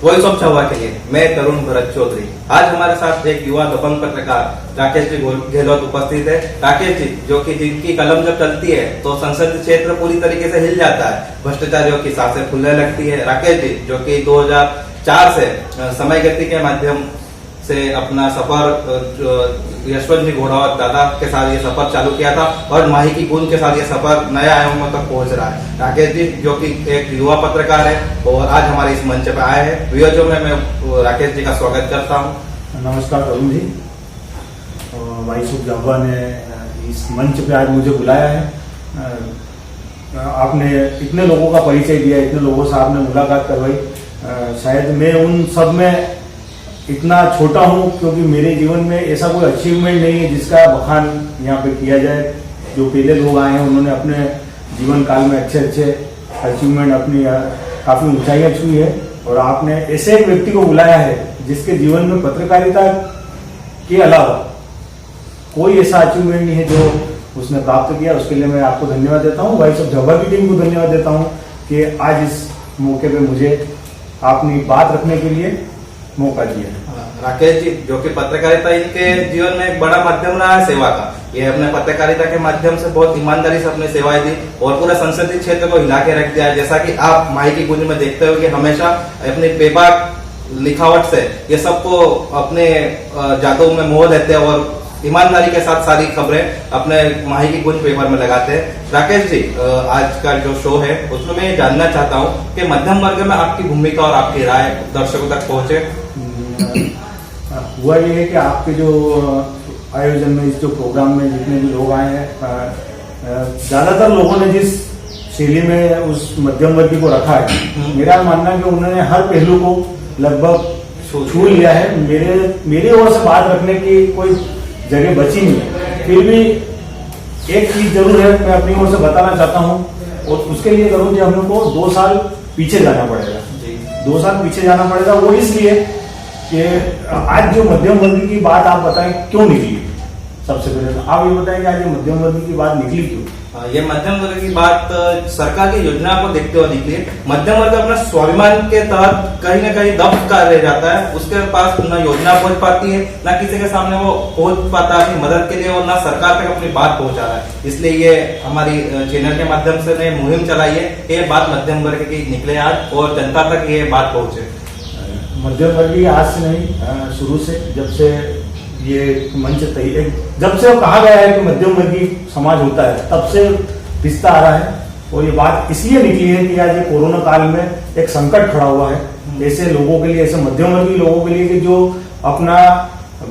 Voice of Chhaava के लिए मैं तरुण भरत चौधरी। आज हमारे साथ एक युवा दबंग पत्रकार राकेश जी गहलोत उपस्थित है। राकेश जी, जो कि जिनकी कलम जब चलती है तो संसदीय क्षेत्र पूरी तरीके से हिल जाता है, भ्रष्टाचारियों की सांसें फूलने लगती है। राकेश जी, जो कि 2004 से समय गति के माध्यम से अपना सफर यशवंत जी घोड़ावत दादा के साथ ये सफर चालू किया था और माही की गूंज के साथ ये सफर नए आयामों तक पहुंच रहा है। राकेश जी, जो कि एक युवा पत्रकार है और आज हमारे इस मंच पे आए हैं, वीडियो में मैं राकेश जी का स्वागत करता हूं। नमस्कार तरुण जी, वॉइस ऑफ छावा ने इस मंच पे आज मुझे बुलाया है। आपने इतने लोगों का परिचय दिया, इतने लोगों से आपने मुलाकात करवाई। शायद मैं उन सब में इतना छोटा हूं क्योंकि मेरे जीवन में ऐसा कोई अचीवमेंट नहीं है जिसका बखान यहाँ पे किया जाए। जो पहले लोग आए हैं उन्होंने अपने जीवन काल में अच्छे अचीवमेंट, अपनी काफी ऊंचाइयां छुई है और आपने ऐसे एक व्यक्ति को बुलाया है जिसके जीवन में पत्रकारिता के अलावा कोई ऐसा अचीवमेंट नहीं है जो उसने प्राप्त किया। उसके लिए मैं आपको धन्यवाद देता हूँ, वॉइस ऑफ छावा की टीम को धन्यवाद देता हूँ कि आज इस मौके पे मुझे अपनी बात रखने के लिए मौका दिया। राकेश जी, जो कि पत्रकारिता इनके जीवन में एक बड़ा माध्यम रहा है सेवा का। ये अपने पत्रकारिता के माध्यम से बहुत ईमानदारी से अपनी सेवाएं दी और पूरे संसदीय क्षेत्र को हिला के रख दिया है। जैसा कि आप माही की गूंज में देखते हो कि हमेशा अपनी बेबाक लिखावट से ये सबको अपने जादू में मोह लेते हैं और ईमानदारी के साथ सारी खबरें अपने माही की गूंज पेपर में लगाते हैं। राकेश जी, आज का जो शो है उसमें मैं जानना चाहता हूँ कि मध्यम वर्ग में आपकी भूमिका और आपकी राय दर्शकों तक पहुंचे। हुआ ये है कि आपके जो आयोजन में, इस जो प्रोग्राम में जितने भी लोग आए हैं, ज्यादातर लोगों ने जिस शैली में उस मध्यम वर्गी को रखा है, मेरा मानना है कि उन्होंने हर पहलू को लगभग छू लिया है। मेरी ओर से बात रखने की कोई जगह बची नहीं। फिर भी एक चीज जरूर है, मैं अपनी ओर से बताना चाहता हूँ और उसके लिए जरूर हम लोग को 2 साल पीछे जाना पड़ेगा। 2 साल पीछे जाना पड़ेगा, वो इसलिए कि आज जो मध्यम वर्ग की बात आप बताएं क्यों निकली। सबसे पहले तो आप ये बताएं कि आज ये मध्यम वर्ग की बात निकली क्यों। ये मध्यम वर्ग की बात सरकार की योजना को देखते हुए निकली। मध्यम वर्ग अपना स्वाभिमान के तहत कहीं न कहीं दब कर रह जाता है। उसके पास न योजना पहुंच पाती है, न किसी के सामने वो पहुंच पाता है अपनी मदद के लिए और न सरकार तक अपनी बात पहुंचा रहा है। इसलिए ये हमारी चैनल के माध्यम से ने मुहिम चलाई है, ये बात मध्यम वर्ग की निकले आज और जनता तक ये बात पहुंचे। मध्यम वर्गीय आज से नहीं, शुरू से, जब से ये मंच जब से कहा गया है कि मध्यम वर्गीय समाज होता है, तब से पिसता आ रहा है। और ये बात इसलिए निकली है कि आज ये कोरोना काल में एक संकट खड़ा हुआ है ऐसे लोगों के लिए, ऐसे मध्यम वर्गीय लोगों के लिए कि जो अपना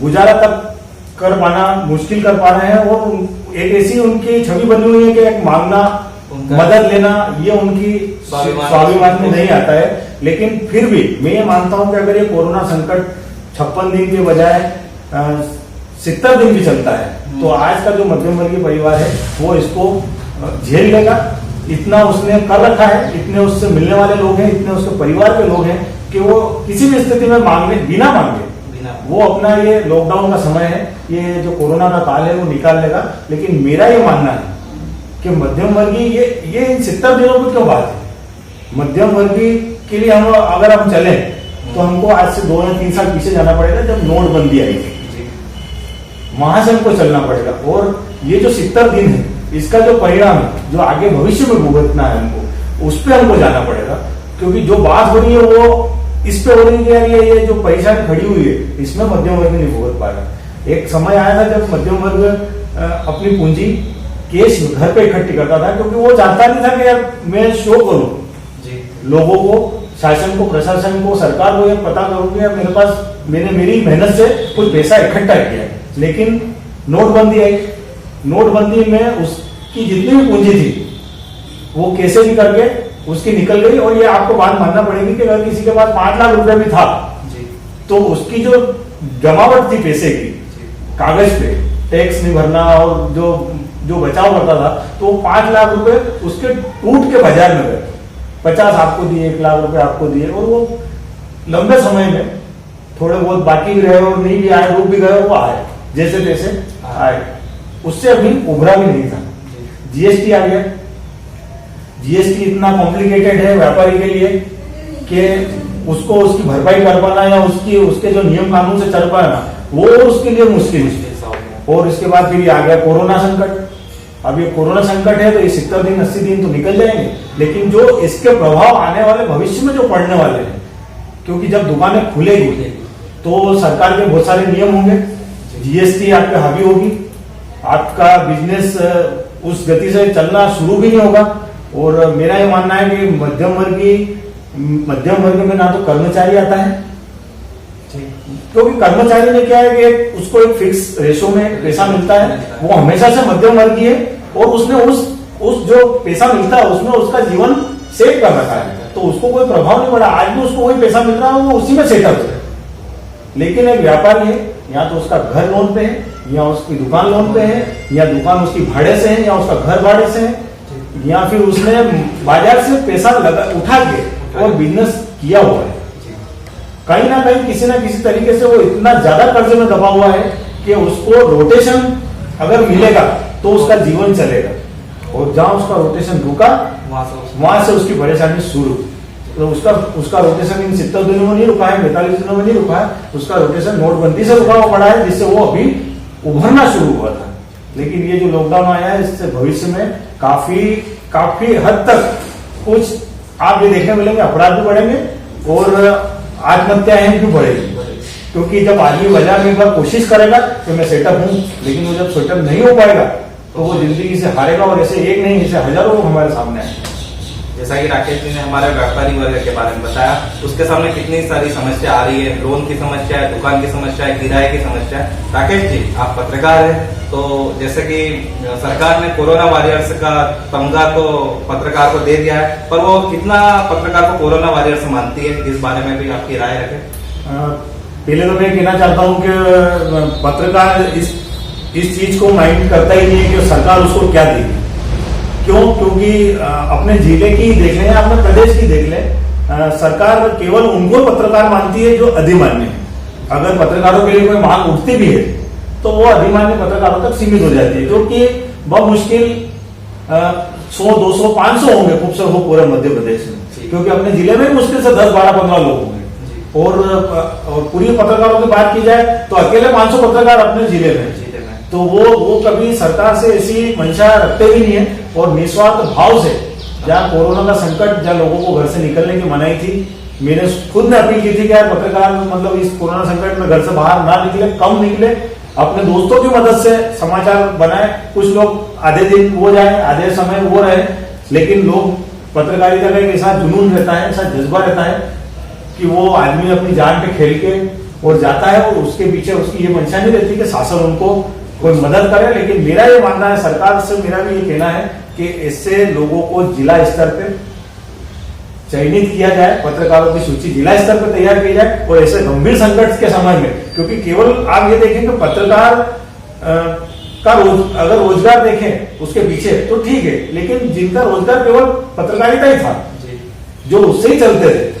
गुजारा तक कर पाना मुश्किल कर पा रहे हैं और एक ऐसी उनकी छवि बनी हुई है कि एक मांगना, मदद लेना, ये उनकी स्वाभिमान में नहीं आता है। लेकिन फिर भी मैं ये मानता हूं कि अगर ये कोरोना संकट 56 दिन के बजाय 70 दिन भी चलता है तो आज का जो मध्यम वर्गीय परिवार है वो इसको झेल लेगा। इतना उसने कर रखा है, इतने उससे मिलने वाले लोग हैं, इतने उसके परिवार के लोग हैं कि वो किसी भी स्थिति में बिना मांगे वो अपना ये लॉकडाउन का समय है, ये जो कोरोना का काल है वो निकाल लेगा। लेकिन मेरा ये मानना है कि मध्यम वर्गीय ये इन 70 दिनों की क्यों बात है। मध्यम वर्गीय के लिए अगर हम चले तो हमको आज से 2 या 3 साल पीछे जाना पड़ेगा, जब नोटबंदी आई थी। वहां से हमको चलना पड़ेगा और ये जो 70 दिन है इसका जो परिणाम है, जो आगे भविष्य में भुगतना है हमको, उस पर हमको जाना पड़ेगा। क्योंकि जो बात हो रही है वो इस पे हो रही है, ये जो परेशानी खड़ी हुई है इसमें मध्यम वर्ग नहीं भुगत पा रहा। एक समय आया था जब मध्यम वर्ग अपनी पूंजी केस घर पे इकट्ठी करता था, क्योंकि वो चाहता नहीं था कि यार मैं शो करूं लोगों को, शासन को, प्रशासन को, सरकार को ये पता करूं कि मेरे पास मैंने मेरी मेहनत से कुछ पैसा इकट्ठा किया। लेकिन नोटबंदी आई, नोटबंदी में उसकी जितनी भी पूंजी थी वो कैसे भी करके उसकी निकल गई। और ये आपको बात मानना पड़ेगी कि अगर किसी के पास 5 लाख रुपए भी था तो उसकी जो जमावट थी पैसे की कागज पे, टैक्स नहीं भरना और जो बचाव करता था, तो 5 लाख रुपए उसके टूट के बाजार में गए। 50 आपको दिए, 1 लाख रुपए आपको दिए और वो लंबे समय में थोड़े बहुत बाकी भी रहे और नहीं भी आए, रुक भी गए, वो आए जैसे तैसे आए, उससे अभी उभरा भी नहीं था। जीएसटी आ गया। जीएसटी इतना कॉम्प्लिकेटेड है व्यापारी के लिए कि उसको उसकी भरपाई कर पाना या उसके जो नियम कानून से चल पाना, वो उसके लिए मुश्किल है। और इसके बाद फिर ये आ गया कोरोना संकट। अब ये कोरोना संकट है तो ये 70 दिन 80 दिन तो निकल जाएंगे, लेकिन जो इसके प्रभाव आने वाले भविष्य में जो पड़ने वाले हैं, क्योंकि जब दुकानें खुलेगी तो सरकार के बहुत सारे नियम होंगे, जीएसटी आप पे हावी होगी, आपका बिजनेस उस गति से चलना शुरू भी नहीं होगा। और मेरा ये मानना है कि मध्यम वर्ग में ना तो कर्मचारी आता है, क्योंकि कर्मचारी ने क्या है कि उसको एक फिक्स रेशो में पैसा मिलता है, वो हमेशा से मध्यम वर्ग ही है, और उसने उस जो पैसा मिलता है उसमें उसका जीवन सेट कर रखा है, तो उसको कोई प्रभाव नहीं पड़ा। आज भी उसको वही पैसा मिल रहा है, वो उसी में सेटअप है। लेकिन एक व्यापारी है, या तो उसका घर लोन पे है, या उसकी दुकान लोन पे है, या दुकान उसकी भाड़े से है, या उसका घर भाड़े से है, या फिर उसने बाजार से पैसा उठा के और बिजनेस किया हुआ है। कहीं ना कहीं किसी ना किसी तरीके से वो इतना ज्यादा कर्ज में दबा हुआ है कि उसको रोटेशन अगर मिलेगा तो उसका जीवन चलेगा, और जहां उसका रोटेशन रुका वहां से उसकी परेशानी शुरू। तो उसका रोटेशन इन 70 दिनों में नहीं रुका है, 45 दिनों में नहीं रुका है, उसका रोटेशन नोटबंदी से रुका हुआ पड़ा है, जिससे वो अभी उभरना शुरू हुआ था। लेकिन ये जो लॉकडाउन आया है, इससे भविष्य में काफी हद तक कुछ आप ये देखने मिलेंगे, अपराध भी बढ़ेंगे और आत्महत्याएं भी बढ़ेगी। क्योंकि जब आदमी बाजार में एक बार कोशिश करेगा कि मैं सेटअप हूं, लेकिन वो जब सेटअप नहीं हो पाएगा तो वो जिंदगी से हारेगा, और ऐसे एक नहीं ऐसे हजारों लोग हमारे सामने आए। जैसा कि राकेश जी ने हमारे व्यापारी वर्ग के बारे में बताया, उसके सामने कितनी सारी समस्या आ रही है, लोन की समस्या है, दुकान की समस्या है, किराए की समस्या है। राकेश जी, आप पत्रकार हैं, तो जैसे कि सरकार ने कोरोना वॉरियर्स का तमगा तो पत्रकार को दे दिया है, पर वो कितना पत्रकार को कोरोना वॉरियर्स मानती है, इस बारे में भी आपकी राय रखें। पहले तो मैं कहना चाहता हूं कि पत्रकार इस चीज को माइंड करता ही नहीं है कि सरकार उसको क्या देगी। क्यों? क्योंकि अपने जिले की देख लें, अपने प्रदेश की देख लें, सरकार केवल उनको पत्रकार मानती है जो अधिमान्य है। अगर पत्रकारों के लिए कोई मांग उठती भी है तो वो अधिमान्य पत्रकारों तक सीमित हो जाती है, क्योंकि बहुत मुश्किल 100, 200, 500 होंगे खूब से हो पूरे मध्य प्रदेश में, क्योंकि अपने जिले में मुश्किल से 10, 12, 15 लोग होंगे। और पूरी पत्रकारों की बात की जाए तो अकेले 500 पत्रकार अपने जिले में, तो वो कभी सरकार से ऐसी मंशा रखते ही नहीं है। और निस्वार्थ भाव से, जहाँ कोरोना का संकट, जहाँ लोगों को घर से निकलने की मनाही थी, मैंने खुद ने अपील की थी कि यार पत्रकार मतलब इस कोरोना संकट में घर से बाहर ना निकले, कम निकले, अपने दोस्तों की मदद से समाचार बनाए। कुछ लोग आधे दिन वो जाए, आधे समय वो रहे, लेकिन लोग पत्रकारिता का एक ऐसा जुनून रहता है, ऐसा जज्बा रहता है कि वो आदमी अपनी जान पे खेल के और जाता है, और उसके पीछे उसकी ये मंशा नहीं रहती कि शासन उनको कोई मदद करे। लेकिन मेरा ये मानना है, सरकार से मेरा भी ये कहना है कि ऐसे लोगों को जिला स्तर पे चयनित किया जाए, पत्रकारों की सूची जिला स्तर पर तैयार की जाए, और ऐसे गंभीर संकट के समय में, क्योंकि केवल आप ये देखें कि पत्रकार का अगर रोजगार देखें उसके पीछे तो ठीक है, लेकिन जिनका रोजगार केवल पत्रकारिता ही था, जो उससे ही चलते थे,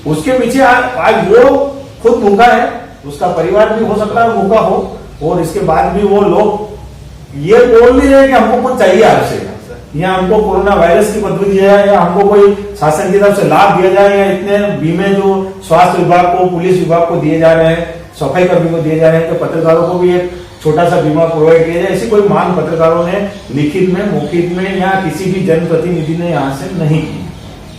उसके पीछे आज वो खुद भूखा है, उसका परिवार भी हो सकता है भूखा हो, और इसके बाद भी वो लोग ये बोल नहीं रहे कि हमको कुछ चाहिए आपसे, या हमको कोरोना वायरस की पदवी दी जाए, या हमको कोई शासन की तरफ से लाभ दिया जाए, या इतने बीमे जो स्वास्थ्य विभाग को, पुलिस विभाग को दिए जा रहे हैं, सफाई कर्मी को दिए जा रहे हैं, तो पत्रकारों को भी एक छोटा सा बीमा प्रोवाइड किया जाए। ऐसी कोई मांग पत्रकारों ने लिखित में, मौखिक में, या किसी भी जनप्रतिनिधि ने यहाँ से नहीं की।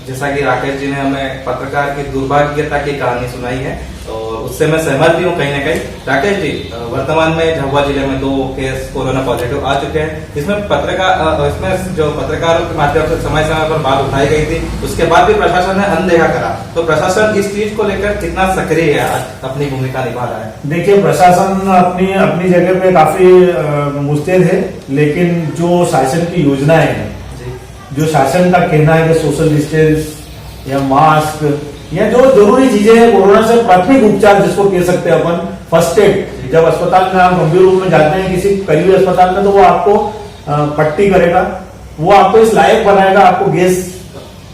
जैसा कि राकेश जी ने हमें पत्रकार की दुर्भाग्यता की कहानी सुनाई है, और उससे मैं सहमत भी हूँ कहीं ना कहीं। राकेश जी, वर्तमान में झाबुआ जिले में 2 केस कोरोना पॉजिटिव आ चुके हैं। इसमें जो पत्रकारों के माध्यम से समय समय पर बात उठाई गई थी, उसके बाद भी प्रशासन ने अनदेखा करा, तो प्रशासन इस चीज को लेकर कितना सक्रिय है, आज अपनी भूमिका निभा रहा है? देखिए, प्रशासन अपनी जगह पे काफी मुस्तैद है, लेकिन जो शासन की योजनाएं हैं, जो शासन का कहना है कि सोशल डिस्टेंस या मास्क या जो जरूरी चीजें हैं, कोरोना से प्राथमिक उपचार जिसको कह सकते हैं अपन, फर्स्ट एड, जब अस्पताल में आप गंभीर रूप में जाते हैं किसी करीबी अस्पताल में, तो वो आपको पट्टी करेगा, वो आपको इस लायक बनाएगा, आपको गैस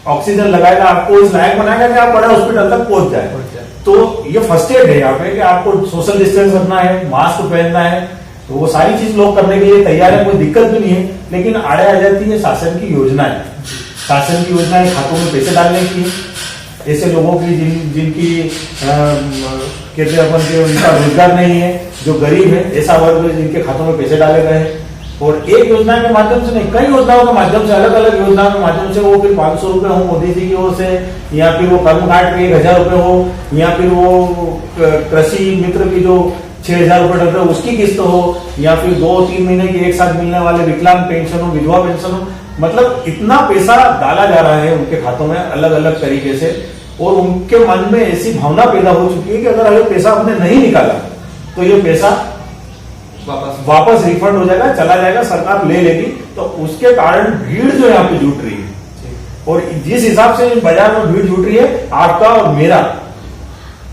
ऑक्सीजन लगाएगा, आपको इस लायक बनाएगा कि आप बड़े हॉस्पिटल तक पहुंच जाए। तो ये फर्स्ट एड है यहाँ पे कि आपको सोशल डिस्टेंस रखना है, मास्क पहनना है, तो वो सारी चीज लोग करने के लिए तैयार है, कोई दिक्कत भी नहीं है। लेकिन आड़े आ जाती है शासन की योजनाएं, शासन की योजनाएं खातों में पैसे डालने की, ऐसे लोगों की जिनकी कहते हैं अपन के उनका रोजगार नहीं है, जो गरीब है, ऐसा वर्ग जिनके खातों में पैसे डाले गए हैं। और एक योजना के माध्यम से नहीं, कई योजनाओं के माध्यम से, अलग अलग योजनाओं के माध्यम से, वो फिर 500 रुपए हो मोदी जी की ओर से, या फिर वो कर्म कांड के 1000 रुपए हो, या फिर वो कृषि मित्र की जो 6000 रुपए डलते हैं उसकी किस्त हो, या फिर 2-3 महीने की एक साथ मिलने वाले विकलांग पेंशन हो, विधवा पेंशन हो। मतलब इतना पैसा डाला जा रहा है उनके खातों में अलग अलग तरीके से, और उनके मन में ऐसी भावना पैदा हो चुकी है कि अगर ये पैसा हमने नहीं निकाला तो ये पैसा वापस रिफंड हो जाएगा, चला जाएगा, सरकार ले लेगी। तो उसके कारण भीड़ जो यहाँ पे जुट रही है, और जिस हिसाब से बाजार में भीड़ जुट रही है, आपका और मेरा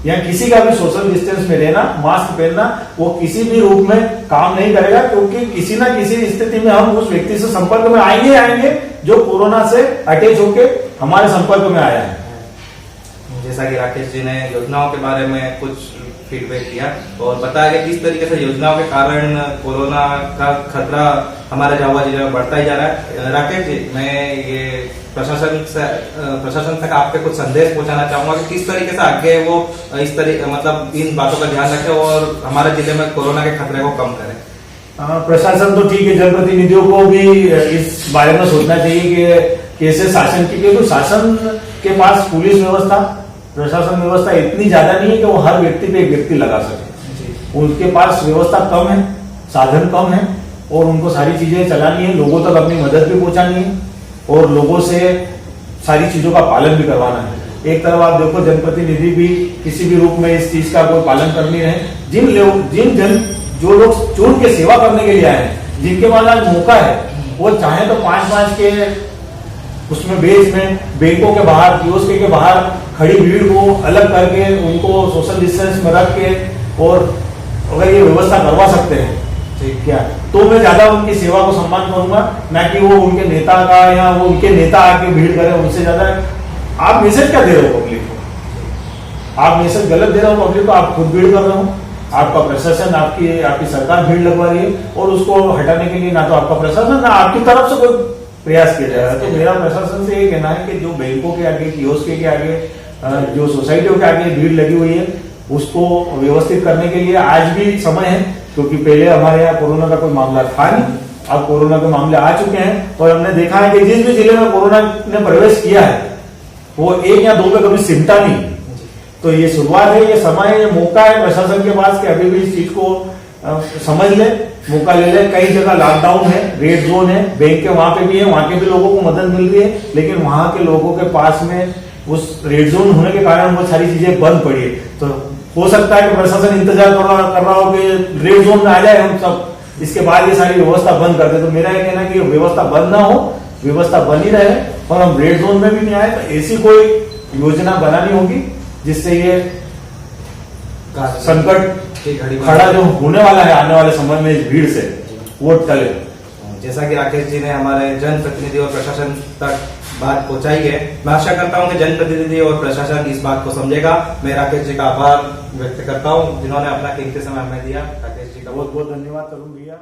या किसी का भी सोशल डिस्टेंस में रहना, मास्क पहनना, वो किसी भी रूप में काम नहीं करेगा, क्योंकि किसी ना किसी स्थिति में हम उस व्यक्ति से संपर्क में आएंगे जो कोरोना से अटैच होके हमारे संपर्क में आया है। जैसा कि राकेश जी ने योजनाओं के बारे में कुछ फीडबैक दिया और बताया कि किस तरीके से योजनाओं के कारण कोरोना का खतरा हमारे झाबुआ जिले में बढ़ता ही जा रहा है। राकेश जी, मैं ये प्रशासन तक आपके कुछ संदेश पहुंचाना चाहूंगा कि किस तरीके से आगे वो इस तरीके मतलब इन बातों का ध्यान रखें और हमारे जिले में कोरोना के खतरे को कम करें। प्रशासन तो ठीक है, जनप्रतिनिधियों को भी इस बारे में सोचना चाहिए कि कैसे शासन की, क्योंकि शासन के पास पुलिस व्यवस्था, प्रशासन व्यवस्था इतनी ज्यादा नहीं है कि वो हर व्यक्ति पे एक व्यक्ति लगा सके। उनके पास व्यवस्था कम है, साधन कम है, और उनको सारी चीजें चलानी है, लोगों तक अपनी मदद भी पहुंचानी है और लोगों से सारी चीजों का पालन भी करवाना है। एक तरफ आप देखो, जनप्रतिनिधि भी किसी भी रूप में इस चीज का कोई पालन कर नहीं रहे। जो लोग चुन के सेवा करने के लिए आए हैं, जिनके पास आज मौका है, वो चाहे तो 5-5 के उसमें बेच में बैंकों के बाहर, कियोस्क के बाहर खड़ी भीड़ को अलग करके उनको सोशल डिस्टेंस में रख के, और अगर ये व्यवस्था करवा सकते हैं क्या, तो मैं ज्यादा उनकी सेवा को सम्मान करूंगा, ना कि वो उनके नेता का या वो उनके नेता आके भीड़ करे उनसे ज्यादा। आप मैसेज क्या दे रहे हो पब्लिक को? आप मैसेज गलत दे रहे हो पब्लिक को, आप खुद भीड़ कर रहे हो। आपका प्रशासन, आपकी सरकार भीड़ लगवा रही है, और उसको हटाने के लिए ना तो आपका प्रशासन ना आपकी तरफ से कोई प्रयास किया जा रहा है। तो मेरा प्रशासन से ये कहना है कि जो बैंकों के आगे, कियोस्क के आगे, जो सोसाइटियों के आगे भीड़ लगी हुई है, उसको व्यवस्थित करने के लिए आज भी समय है, क्योंकि पहले हमारे यहाँ कोरोना का कोई मामला था नहीं, अब कोरोना के मामले आ चुके हैं, और हमने देखा है कि जिस भी जिले में कोरोना ने प्रवेश किया है वो 1 या 2 पे कभी सिमटा नहीं। तो ये शुरुआत है, ये समय है, ये मौका है प्रशासन के पास कि अभी भी इस चीज को समझ ले, मौका ले ले। कई जगह लॉकडाउन है, रेड जोन है, बैंक के वहां पे भी है, वहां के भी लोगों को मदद मिल रही है, लेकिन वहां के लोगों के पास में उस रेड जोन होने के कारण वो सारी चीजें बंद पड़ी है। तो हो सकता है कि प्रशासन इंतजार कर रहा हो कि रेड जोन में आ जाए हम सब, इसके बाद ये सारी व्यवस्था बंद कर दे। तो मेरा ये कहना है कि व्यवस्था बंद ना हो, व्यवस्था बनी रहे, और हम रेड जोन में भी नहीं आए। तो ऐसी कोई योजना बनानी होगी जिससे ये संकट खड़ा जो होने वाला है आने वाले समय में इस भीड़ से, वो टले। जैसा कि राकेश जी ने हमारे जनप्रतिनिधि और प्रशासन तक बात पहुंचाई है, मैं आशा करता हूं कि जनप्रतिनिधि और प्रशासन इस बात को समझेगा। मैं राकेश जी का आभार व्यक्त करता हूं जिन्होंने अपना कीमती समय हमें दिया। राकेश जी का बहुत बहुत धन्यवाद तरुण भैया।